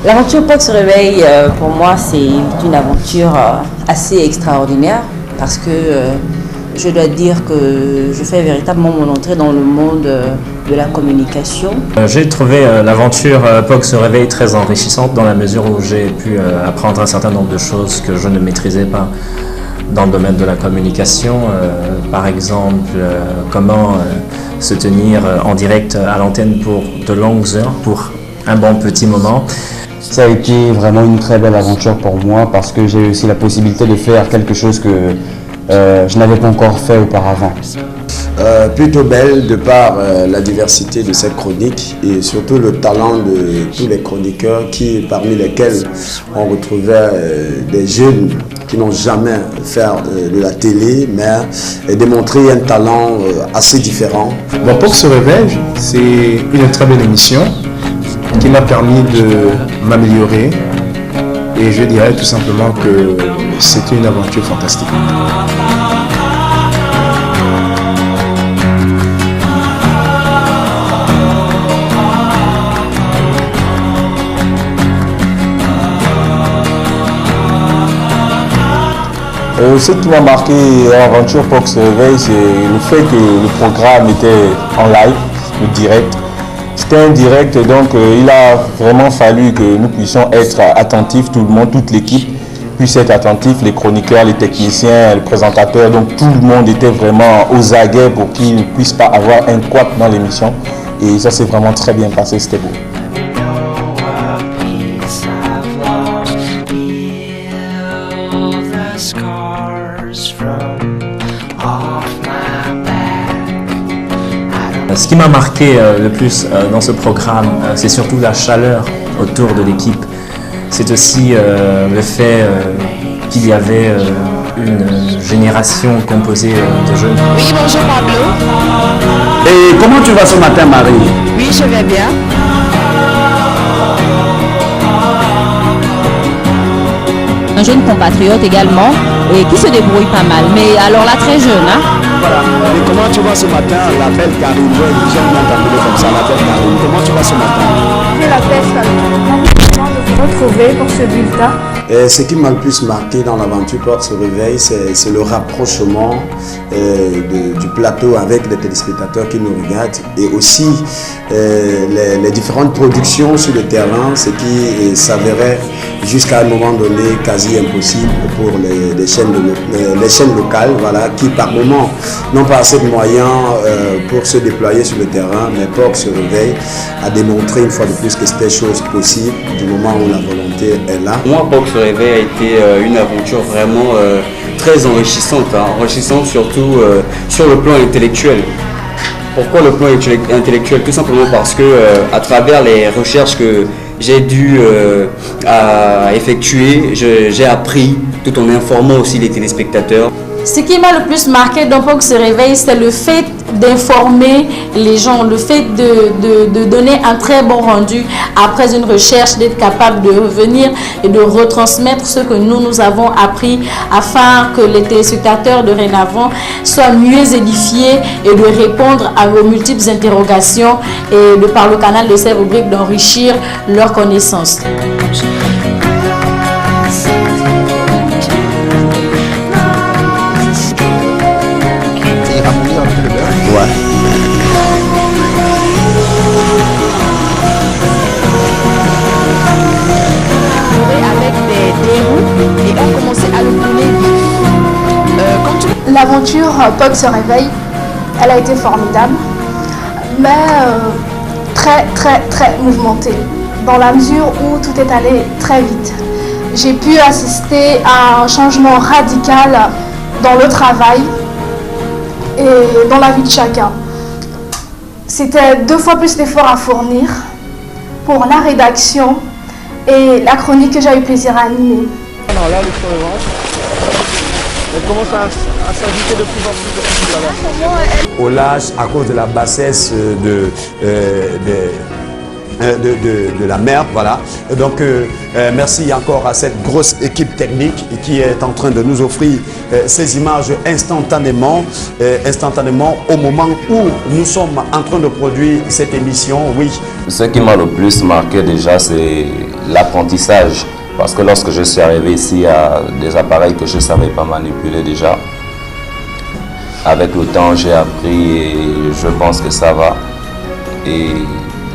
L'aventure POC se réveille, pour moi, c'est une aventure assez extraordinaire parce que je dois dire que je fais véritablement mon entrée dans le monde de la communication. J'ai trouvé l'aventure POC se réveille très enrichissante dans la mesure où j'ai pu apprendre un certain nombre de choses que je ne maîtrisais pas dans le domaine de la communication. Par exemple, comment se tenir en direct à l'antenne pour de longues heures, pour un bon petit moment. Ça a été vraiment une très belle aventure pour moi parce que j'ai aussi la possibilité de faire quelque chose que je n'avais pas encore fait auparavant. Plutôt belle de par la diversité de cette chronique et surtout le talent de tous les chroniqueurs parmi lesquels on retrouvait des jeunes qui n'ont jamais fait de la télé mais démontré un talent assez différent. Bon, POC se réveille, c'est une très belle émission qui m'a permis de m'améliorer et je dirais tout simplement que c'était une aventure fantastique. Ce qui m'a marqué à l'aventure POC se réveille, c'est le fait que le programme était en live, le direct. C'était un direct, donc il a vraiment fallu que nous puissions être attentifs, tout le monde, toute l'équipe puisse être attentif, les chroniqueurs, les techniciens, les présentateurs, donc tout le monde était vraiment aux aguets pour qu'il ne puisse pas avoir un couac dans l'émission. Et ça s'est vraiment très bien passé, c'était beau. Ce qui m'a marqué le plus dans ce programme, c'est surtout la chaleur autour de l'équipe. C'est aussi le fait qu'il y avait une génération composée de jeunes. Oui, bonjour Pablo. Et comment tu vas ce matin, Marie? Oui, je vais bien. Un jeune compatriote également et qui se débrouille pas mal, mais alors là très jeune. Voilà. Et comment tu vas ce matin, la belle Karine? J'aime bien t'appeler comme ça, la belle Karine. Comment tu vas ce matin? C'est la peste, de vous retrouver pour ce bulletin. Et ce qui m'a le plus marqué dans l'aventure POC se réveille, c'est le rapprochement du plateau avec les téléspectateurs qui nous regardent et aussi les différentes productions sur le terrain, ce qui s'avérait jusqu'à un moment donné quasi impossible pour les chaînes locales, voilà, qui par moment n'ont pas assez de moyens pour se déployer sur le terrain, mais POC se réveille a démontré une fois de plus que c'était chose possible du moment où la volonté est là. Moi, POC se réveille a été une aventure vraiment très enrichissante, enrichissante surtout sur le plan intellectuel. Pourquoi le plan intellectuel? Tout simplement parce que à travers les recherches que j'ai dû effectuer, j'ai appris tout en informant aussi les téléspectateurs. Ce qui m'a le plus marqué dans POC se réveille, c'est le fait d'informer les gens, le fait de donner un très bon rendu après une recherche, d'être capable de revenir et de retransmettre ce que nous avons appris afin que les téléspectateurs dorénavant soient mieux édifiés et de répondre à vos multiples interrogations et de par le canal de ces rubriques d'enrichir leurs connaissances. L'aventure POC se réveille, elle a été formidable, mais très mouvementée, dans la mesure où tout est allé très vite. J'ai pu assister à un changement radical dans le travail et dans la vie de chacun. C'était 2 fois plus d'efforts à fournir pour la rédaction et la chronique que j'ai eu plaisir à animer. Alors là, elle commence à s'agiter de plus en plus. Au lâche, à cause de la bassesse de la mer, voilà. Et donc, merci encore à cette grosse équipe technique qui est en train de nous offrir ces images instantanément au moment où nous sommes en train de produire cette émission, oui. Ce qui m'a le plus marqué déjà, c'est l'apprentissage. Parce que lorsque je suis arrivé ici, il y a des appareils que je ne savais pas manipuler déjà. Avec le temps, j'ai appris et je pense que ça va. Et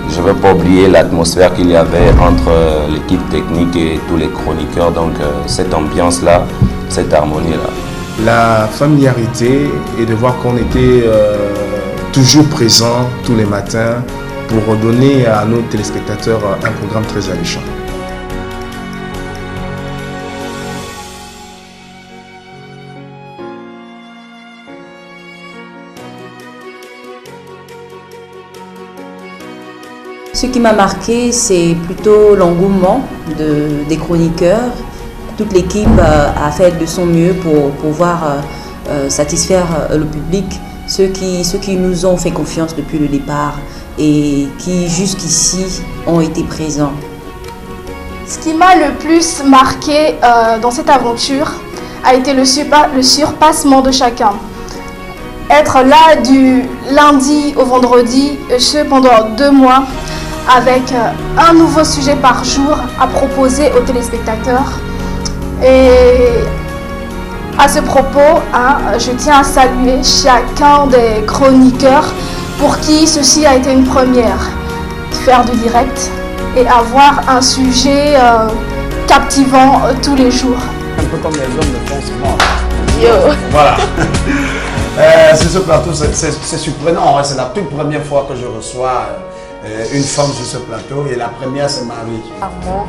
je ne veux pas oublier l'atmosphère qu'il y avait entre l'équipe technique et tous les chroniqueurs. Donc cette ambiance-là, cette harmonie-là. La familiarité et de voir qu'on était toujours présent tous les matins pour donner à nos téléspectateurs un programme très alléchant. Ce qui m'a marqué, c'est plutôt l'engouement des chroniqueurs. Toute l'équipe a fait de son mieux pour pouvoir satisfaire le public, ceux qui nous ont fait confiance depuis le départ et qui jusqu'ici ont été présents. Ce qui m'a le plus marqué dans cette aventure a été le surpassement de chacun. Être là du lundi au vendredi, ce pendant 2 mois, avec un nouveau sujet par jour à proposer aux téléspectateurs. Et à ce propos, je tiens à saluer chacun des chroniqueurs pour qui ceci a été une première. Faire du direct et avoir un sujet captivant tous les jours. Un peu comme les hommes de font souvent. Yo. Voilà. Sur ce plateau, c'est surprenant. C'est la toute première fois que je reçois une femme sur ce plateau et la première c'est Marie. Armand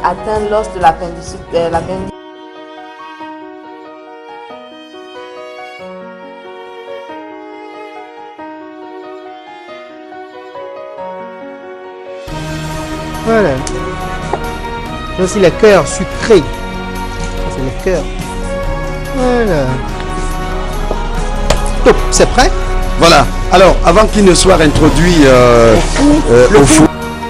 atteint l'os de l'appendicite. Voilà. Là aussi le cœur sucré. C'est le cœur. Voilà. Top, c'est prêt? Voilà. Alors, avant qu'il ne soit introduit au fou.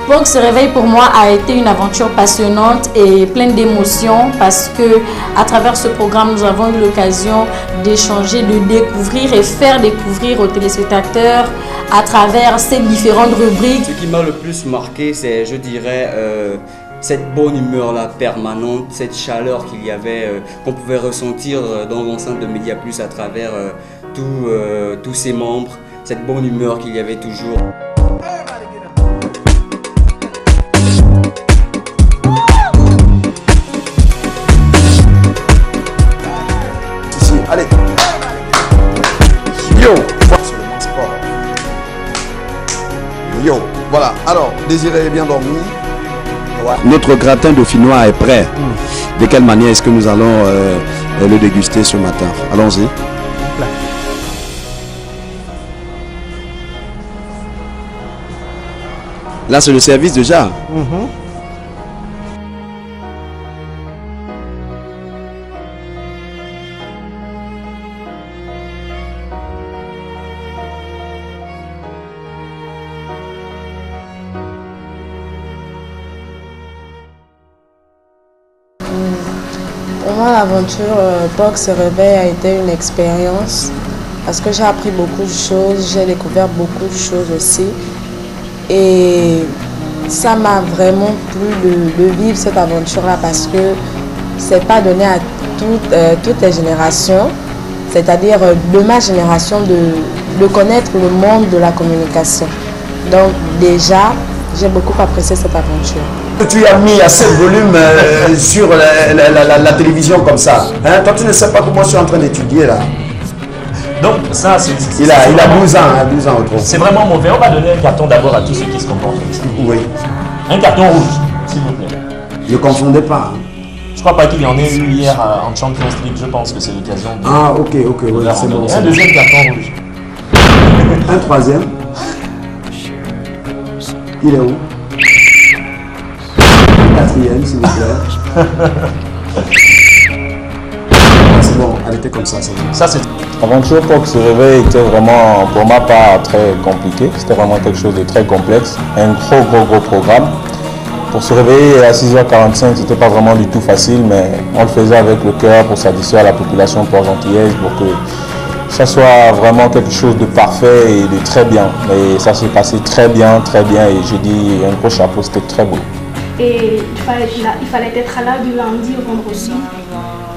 POG se réveille pour moi a été une aventure passionnante et pleine d'émotions parce que à travers ce programme, nous avons eu l'occasion d'échanger, de découvrir et faire découvrir aux téléspectateurs à travers ces différentes rubriques. Ce qui m'a le plus marqué, c'est, je dirais, cette bonne humeur-là permanente, cette chaleur qu'il y avait, qu'on pouvait ressentir dans l'enceinte de Média Plus à travers tous ses membres, cette bonne humeur qu'il y avait toujours. Ici, allez. Yo. Yo. Voilà. Alors, Désiré est bien dormi. Ouais. Notre gratin dauphinois est prêt. De quelle manière est-ce que nous allons le déguster ce matin? Allons-y. Là, c'est le service déjà. Pour moi, l'aventure POG se réveille a été une expérience parce que j'ai appris beaucoup de choses, j'ai découvert beaucoup de choses aussi. Et ça m'a vraiment plu de vivre cette aventure-là parce que c'est pas donné à toutes les générations, c'est-à-dire de ma génération, de connaître le monde de la communication. Donc déjà, j'ai beaucoup apprécié cette aventure. Tu as mis assez de volume sur la télévision comme ça. Hein? Toi, tu ne sais pas comment je suis en train d'étudier là. Donc ça, c'est... Il a 12 ans, 12 ans au trop. C'est vraiment mauvais. On va donner un carton d'abord à tous ceux qui se comportent comme ça. Oui. Un carton rouge, s'il vous plaît. Ne confondez pas. Je crois pas qu'il y en ait eu hier en Champions League. Je pense que c'est l'occasion de... Ah, ok, oui, c'est bon. Un deuxième carton rouge. Un troisième. Il est où? Quatrième, s'il vous plaît. C'est bon, arrêtez comme ça, c'est bon. Ça, c'est... L'aventure POC se réveille était vraiment, pour ma part, très compliqué. C'était vraiment quelque chose de très complexe. Un gros programme. Pour se réveiller à 6h45, c'était pas vraiment du tout facile, mais on le faisait avec le cœur pour satisfaire la population port-gentillaise, pour que ça soit vraiment quelque chose de parfait et de très bien. Et ça s'est passé très bien, et je dis un gros chapeau, c'était très beau. Et il fallait être là du lundi au vendredi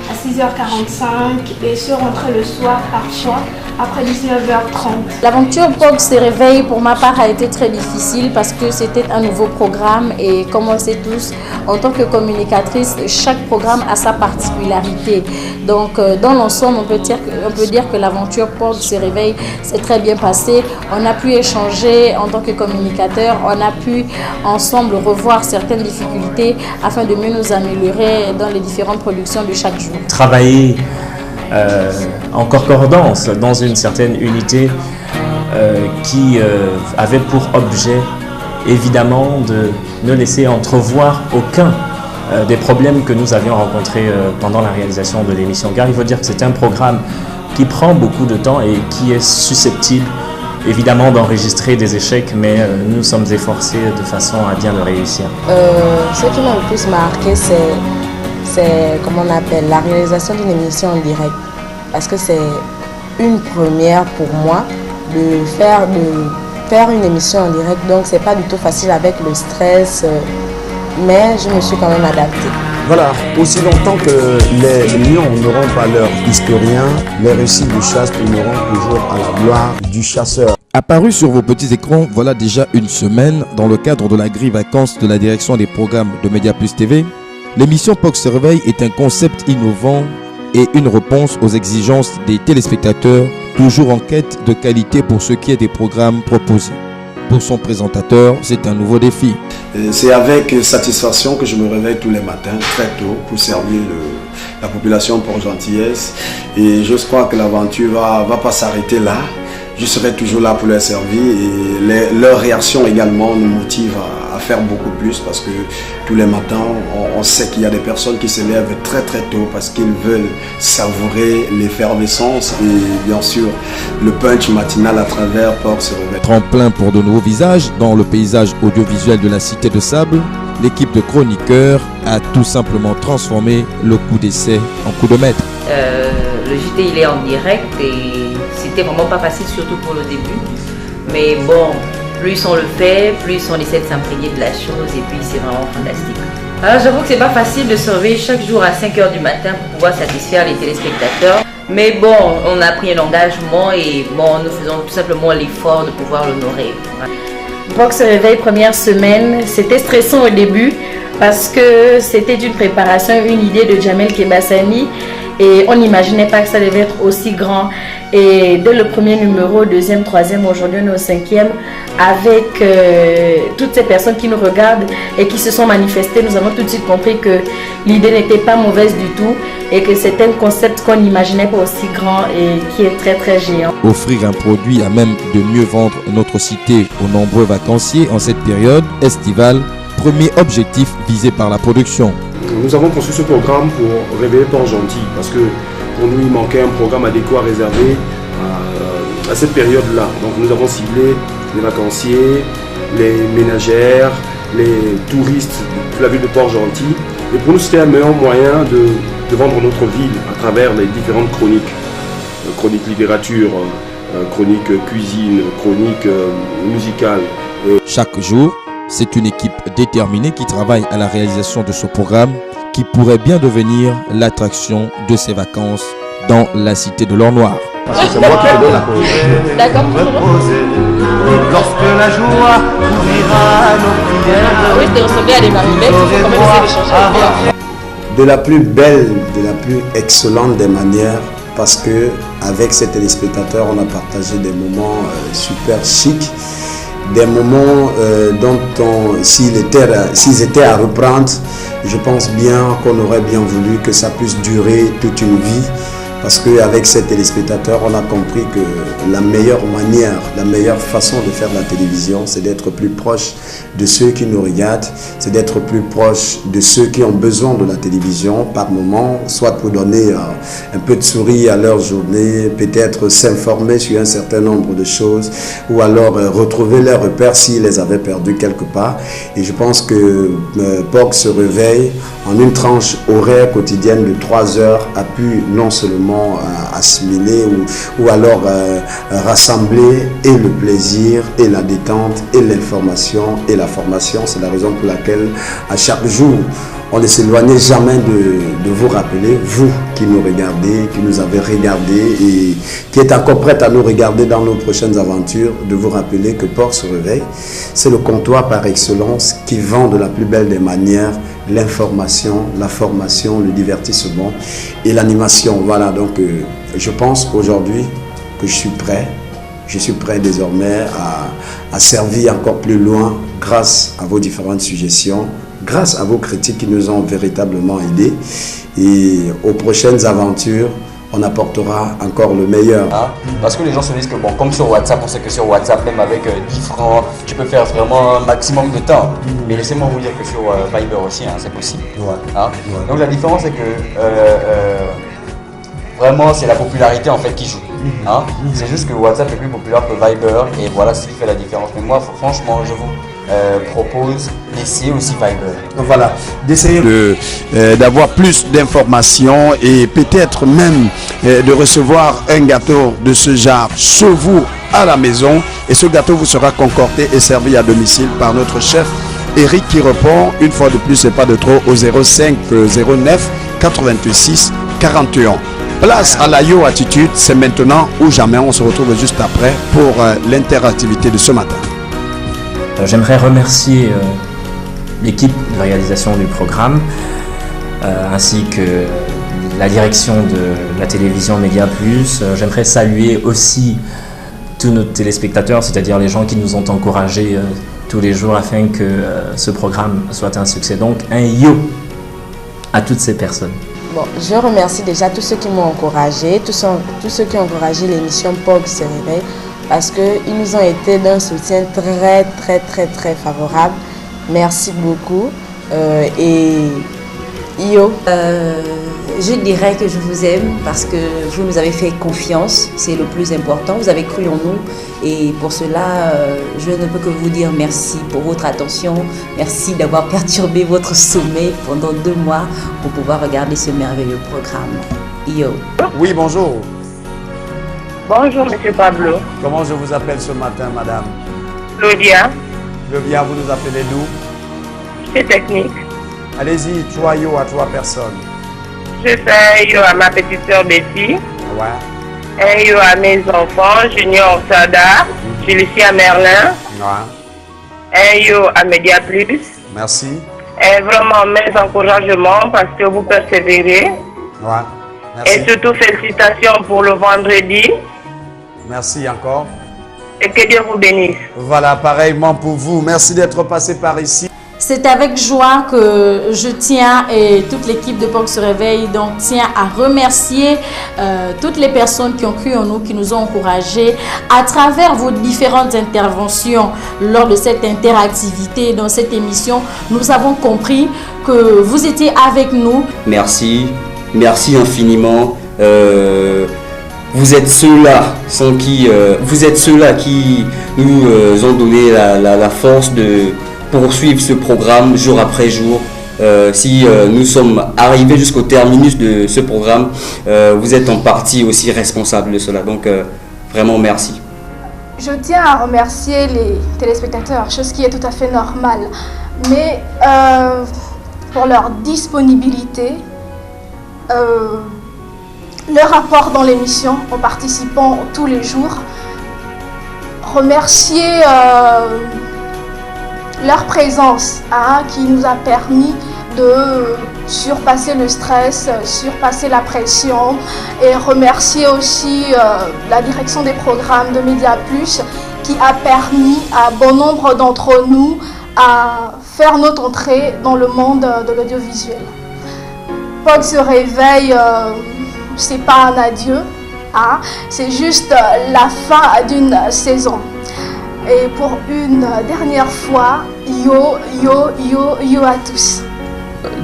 à 6h45 et se rentrer le soir parfois après 19h30. L'aventure POC se réveille pour ma part a été très difficile parce que c'était un nouveau programme et comme on le sait tous, en tant que communicatrice, chaque programme a sa particularité. Donc dans l'ensemble, on peut dire que l'aventure POC se réveille s'est très bien passé. On a pu échanger en tant que communicateur, on a pu ensemble revoir certaines difficultés afin de mieux nous améliorer dans les différentes productions de chaque jour. Travailler en concordance dans une certaine unité qui avait pour objet évidemment de ne laisser entrevoir aucun des problèmes que nous avions rencontrés pendant la réalisation de l'émission. Car il faut dire que c'est un programme qui prend beaucoup de temps et qui est susceptible évidemment d'enregistrer des échecs, mais nous nous sommes efforcés de façon à bien le réussir. Ce qui m'a le plus marqué, c'est comment on appelle la réalisation d'une émission en direct, parce que c'est une première pour moi de faire une émission en direct, donc c'est pas du tout facile avec le stress, mais je me suis quand même adaptée. Voilà, aussi longtemps que les lions n'auront pas leur historien, les récits de chasse tourneront toujours à la gloire du chasseur. Apparu sur vos petits écrans, voilà déjà une semaine, dans le cadre de la grille vacances de la direction des programmes de Média Plus TV, l'émission POC se réveille est un concept innovant et une réponse aux exigences des téléspectateurs, toujours en quête de qualité pour ce qui est des programmes proposés. Pour son présentateur, c'est un nouveau défi. C'est avec satisfaction que je me réveille tous les matins, très tôt, pour servir la population port-gentillaise. Et je crois que l'aventure va pas s'arrêter là. Je serai toujours là pour les servir et leur réaction également nous motive à faire beaucoup plus parce que tous les matins, on sait qu'il y a des personnes qui se lèvent très tôt parce qu'ils veulent savourer l'effervescence et bien sûr le punch matinal à travers POC se réveille. Tremplin pour de nouveaux visages dans le paysage audiovisuel de la Cité de Sable, l'équipe de chroniqueurs a tout simplement transformé le coup d'essai en coup de maître. Le JT il est en direct et c'était vraiment pas facile, surtout pour le début. Mais bon, plus on le fait, plus on essaie de s'imprégner de la chose et puis c'est vraiment fantastique. Alors j'avoue que c'est pas facile de se réveiller chaque jour à 5h du matin pour pouvoir satisfaire les téléspectateurs. Mais bon, on a pris un engagement et bon, nous faisons tout simplement l'effort de pouvoir l'honorer. POC se réveille première semaine, c'était stressant au début parce que c'était une préparation, une idée de Jamel Kebassani. Et on n'imaginait pas que ça devait être aussi grand. Et dès le premier numéro, deuxième, troisième, aujourd'hui on est au 5e, avec toutes ces personnes qui nous regardent et qui se sont manifestées, nous avons tout de suite compris que l'idée n'était pas mauvaise du tout et que c'était un concept qu'on n'imaginait pas aussi grand et qui est très géant. Offrir un produit à même de mieux vendre notre cité aux nombreux vacanciers en cette période estivale, premier objectif visé par la production. Nous avons conçu ce programme pour réveiller Port-Gentil parce que pour nous il manquait un programme adéquat réservé à cette période-là. Donc nous avons ciblé les vacanciers, les ménagères, les touristes de la ville de Port-Gentil. Et pour nous c'était un meilleur moyen de vendre notre ville à travers les différentes chroniques. Chronique littérature, chronique cuisine, chronique musicale. Chaque jour, c'est une équipe déterminée qui travaille à la réalisation de ce programme qui pourrait bien devenir l'attraction de ces vacances dans la cité de l'Or Noir. Parce que c'est moi qui te donne la cause. D'accord. Lorsque la joie ouvrira nos prières. Oui, de ressembler à des marionnettes, il faut quand même essayer de changer. De la plus belle, de la plus excellente des manières, parce que avec ces téléspectateurs, on a partagé des moments super chics. Des moments dont s'ils étaient à reprendre, je pense bien qu'on aurait bien voulu que ça puisse durer toute une vie Parce qu'avec ces téléspectateurs, on a compris que la meilleure manière, la meilleure façon de faire de la télévision, c'est d'être plus proche de ceux qui nous regardent, c'est d'être plus proche de ceux qui ont besoin de la télévision par moment, soit pour donner un peu de souris à leur journée, peut-être s'informer sur un certain nombre de choses, ou alors retrouver leurs repères s'ils les avaient perdus quelque part. Et je pense que POC se réveille en une tranche horaire quotidienne de 3 heures, a pu non seulement assimiler ou alors rassembler et le plaisir et la détente et l'information et la formation. C'est la raison pour laquelle à chaque jour on ne s'éloignait jamais de vous rappeler, vous qui nous regardez, qui nous avez regardé et qui êtes encore prête à nous regarder dans nos prochaines aventures, de vous rappeler que POC se réveille, c'est le comptoir par excellence qui vend de la plus belle des manières l'information, la formation, le divertissement et l'animation. Voilà, donc je pense aujourd'hui que je suis prêt désormais à servir encore plus loin grâce à vos différentes suggestions, grâce à vos critiques qui nous ont véritablement aidés. Et aux prochaines aventures, on apportera encore le meilleur. Parce que les gens se disent que bon, comme sur WhatsApp, on sait que sur WhatsApp, même avec 10 francs, tu peux faire vraiment un maximum de temps. Mais laissez-moi vous dire que sur Viber aussi, c'est possible. Donc la différence c'est que vraiment c'est la popularité en fait qui joue. C'est juste que WhatsApp est plus populaire que Viber et voilà ce qui fait la différence. Mais moi franchement je vous propose d'essayer aussi Viber. Donc voilà, d'essayer d'avoir plus d'informations et peut-être même de recevoir un gâteau de ce genre chez vous à la maison. Et ce gâteau vous sera concocté et servi à domicile par notre chef Eric qui répond une fois de plus et pas de trop au 05 09 86 41. Place à la Yo Attitude, c'est maintenant ou jamais. On se retrouve juste après pour l'interactivité de ce matin. J'aimerais remercier l'équipe de réalisation du programme ainsi que la direction de la télévision Média Plus. J'aimerais saluer aussi tous nos téléspectateurs, c'est-à-dire les gens qui nous ont encouragés tous les jours afin que ce programme soit un succès. Donc un yo à toutes ces personnes. Bon, je remercie déjà tous ceux qui m'ont encouragé, tous ceux qui ont encouragé l'émission POC se réveille parce qu'ils nous ont été d'un soutien très favorable. Merci beaucoup. Et Yo, je dirais que je vous aime parce que vous nous avez fait confiance, c'est le plus important. Vous avez cru en nous et pour cela, je ne peux que vous dire merci pour votre attention. Merci d'avoir perturbé votre sommeil pendant 2 mois pour pouvoir regarder ce merveilleux programme. Yo. Oui, bonjour. Bonjour, monsieur Pablo. Comment je vous appelle ce matin, madame? Claudia. Claudia, vous nous appelez d'où? C'est technique. Allez-y, 3 yo à 3 personnes. Je fais un yo à ma petite soeur Betty. Ouais. Un yo à mes enfants, Junior Sada, Julicia Merlin. Ouais. Un yo à Média Plus. Merci. Et vraiment mes encouragements parce que vous persévérez. Ouais. Merci. Et surtout félicitations pour le vendredi. Merci encore. Et que Dieu vous bénisse. Voilà, pareillement pour vous. Merci d'être passé par ici. C'est avec joie que je tiens et toute l'équipe de POC se réveille donc tient à remercier toutes les personnes qui ont cru en nous, qui nous ont encouragés à travers vos différentes interventions lors de cette interactivité dans cette émission. Nous avons compris que vous étiez avec nous. Merci, merci infiniment. Vous êtes ceux-là sans qui vous êtes ceux-là qui nous ont donné la force de poursuivre ce programme jour après jour. Si nous sommes arrivés jusqu'au terminus de ce programme, vous êtes en partie aussi responsable de cela. Donc vraiment merci. Je tiens à remercier les téléspectateurs, chose qui est tout à fait normale, mais pour leur disponibilité, leur apport dans l'émission en participant tous les jours. Remercier leur présence qui nous a permis de surpasser le stress, surpasser la pression et remercier aussi la direction des programmes de Média Plus qui a permis à bon nombre d'entre nous à faire notre entrée dans le monde de l'audiovisuel. POC se réveille c'est pas un adieu, hein, c'est juste la fin d'une saison. Et pour une dernière fois, yo, yo, yo, yo à tous.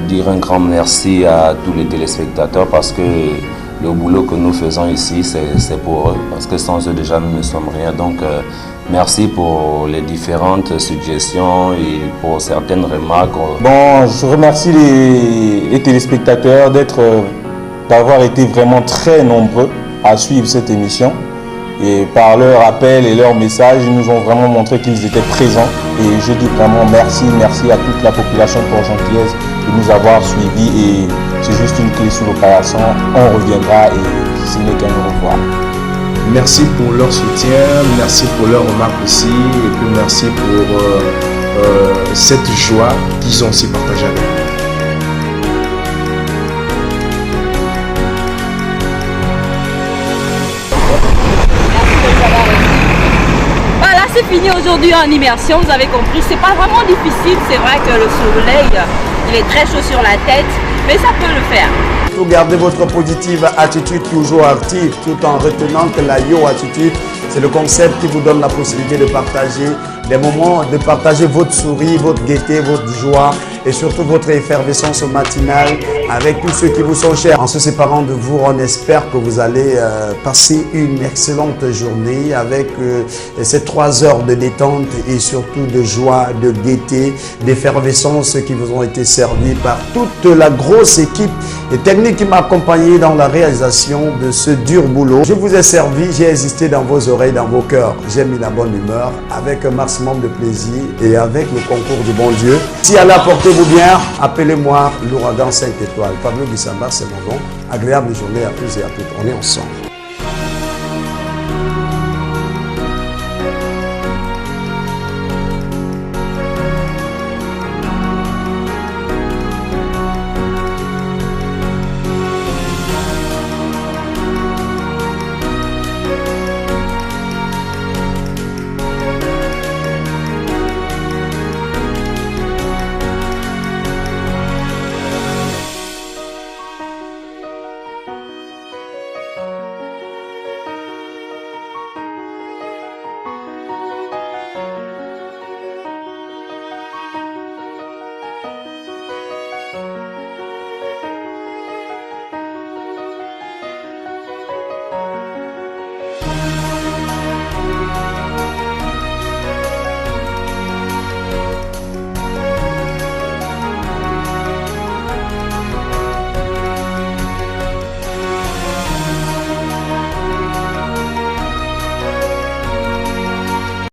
Dire un grand merci à tous les téléspectateurs parce que le boulot que nous faisons ici, c'est pour eux. Parce que sans eux, déjà, nous ne sommes rien. Donc, merci pour les différentes suggestions et pour certaines remarques. Bon, je remercie les téléspectateurs d'avoir été vraiment très nombreux à suivre cette émission. Et par leur appel et leurs messages, ils nous ont vraiment montré qu'ils étaient présents. Et je dis vraiment merci à toute la population port-gentillaise de nous avoir suivis. Et c'est juste une clé sur l'opération. On reviendra et ce n'est qu'un au revoir. Merci pour leur soutien, merci pour leurs remarques aussi. Et puis merci pour cette joie qu'ils ont aussi partagée avec nous. C'est fini aujourd'hui en immersion, vous avez compris, c'est pas vraiment difficile, c'est vrai que le soleil, il est très chaud sur la tête, mais ça peut le faire. Vous gardez votre positive attitude toujours active, tout en retenant que la Yo Attitude, c'est le concept qui vous donne la possibilité de partager des moments, de partager votre sourire, votre gaieté, votre joie et surtout votre effervescence matinale avec tous ceux qui vous sont chers. En se séparant de vous, on espère que vous allez passer une excellente journée avec ces 3 heures de détente et surtout de joie, de gaieté, d'effervescence qui vous ont été servies par toute la grosse équipe et technique qui m'a accompagné dans la réalisation de ce dur boulot. Je vous ai servi, j'ai existé dans vos oreilles, dans vos cœurs. J'ai mis la bonne humeur avec un maximum de plaisir et avec le concours du bon Dieu. Si Allah portez-vous bien, appelez-moi l'ouragan 5 étoiles. Pablo Bissamba, c'est mon nom. Agréable journée à tous et à toutes. On est ensemble.